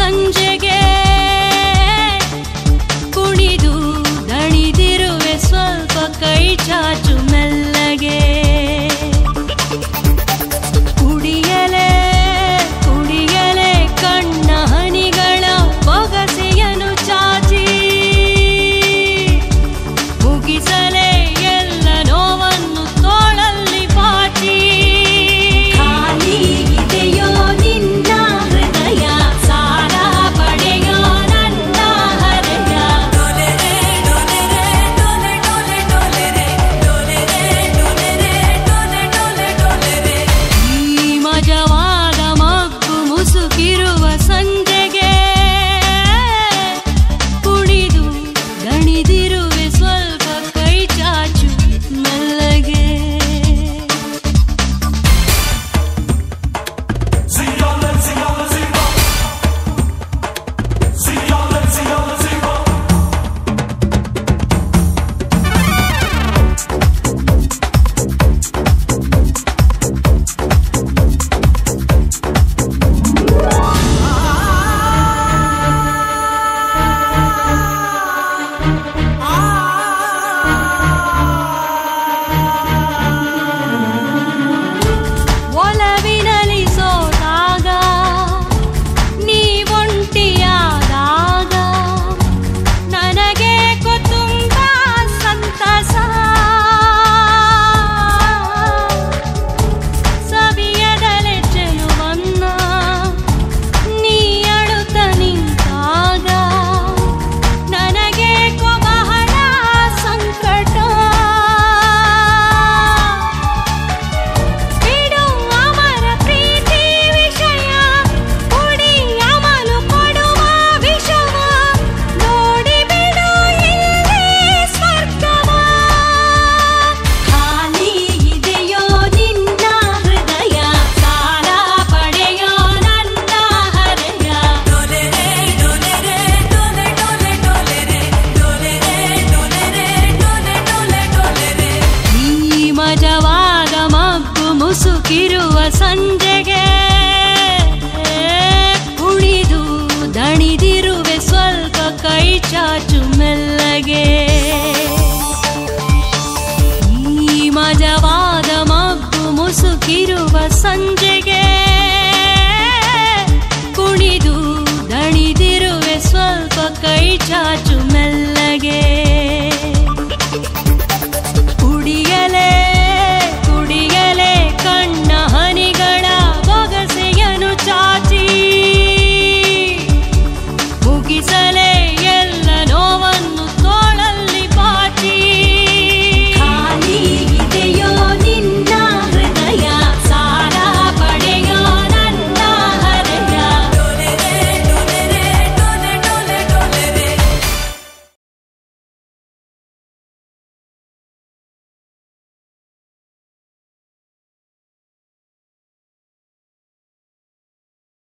ಸಂಜೆಗೆ ಕುಣಿದು ದಣಿದಿರುವೆ ಸ್ವಲ್ಪ ಕೈ ಚಾಚು ಮೆಲ್ಲಗೆ ಕುಡಿಯಲೇ ಕುಡಿಯಲೇ ಕಣ್ಣ ಹನಿಗಳ ಬೊಗಸೆಯನ್ನು ಚಾಚಿ ಮುಗಿಸಲೇ ಎಲ್ಲ ನೋವನ್ನು ತೋಳಲ್ಲಿ ಪಾಚಿ ಖಾಲಿ ಇದೆಯೋ ನಿನ್ನ ಹೃದಯ ಸಾರ ಪಡೆಯೋ ನನ್ನ ಹರೆಯ ಡೊಲೆರೆ ಡೊಲೆರೆ ಡೊಲೆ ಡೊಲೆ ಡೊಲೆರೆ ಡೊಲೆರೆ ಡೊಲೆರೆ ಡೊಲೆ ಡೊಲೆ ಡೊಲೆರೆ ಈ ಮಜವಾದ ಮಗ್ಗು ಮುಸುಕಿರುವ ಸಂಜೆಗೆ ಕುಣಿದು ದಣಿದಿರುವೆ ಸ್ವಲ್ಪ ಕೈ ಚಾಚು ಮೆಲ್ಲಗೆ ಒಲವಿನಲಿ ಸೋತಾಗ ನೀ ಒಂಟಿಯಾದಾಗ ನನಗೆ ತುಂಬ ಸಂತಸ ಸವಿಯದಲೆ ಚೆಲುವನ್ನ ನೀ ಅಳುತ್ತ ನಿಂತಾಗ ನನಗೆ ಬಹಳ ಸಂಕಟ ಬಿಡು ಅಮರ ಪ್ರೀತಿ ವಿಷಯ ಕುಡಿ ಅಮಲು ಕೊಡುವ ವಿಷವ ನೋಡಿ ಬಿಡು ಇಲ್ಲಿ ಸ್ವರ್ಗವ ಖಾಲಿ ಇದೆಯೋ ನಿನ್ನ ಹೃದಯ ಸಾಲ ಪಡೆಯೋ ನನ್ನ ಹರೆಯ ಡೊಲೆರೆ ಡೊಲೆರೆ ಡೊಲೆ ಡೊಲೆ ಡೊಲೆರೆ ಡೊಲೆರೆ ಡೊಲೆರೆ ಡೊಲೆ ಡೊಲೆ ಡೊಲೆರೆ ಈ ಮಜವಾದ ಮಗ್ಗು ಮುಸುಕಿರುವ ಸಂಜೆಗೆ ಕುಣಿದು ದಣಿದಿರುವೆ ಸ್ವಲ್ಪ ಕೈ ಚಾಚು ಮೆಲ್ಲಗೆ ಈ ಮಜವಾದ ಮಗ್ಗು ಮುಸುಕಿರುವ ಸಂಜೆಗೆ ಕುಣಿದು ದಣಿದಿರುವೆ ಸ್ವಲ್ಪ ಕೈ ಚಾಚು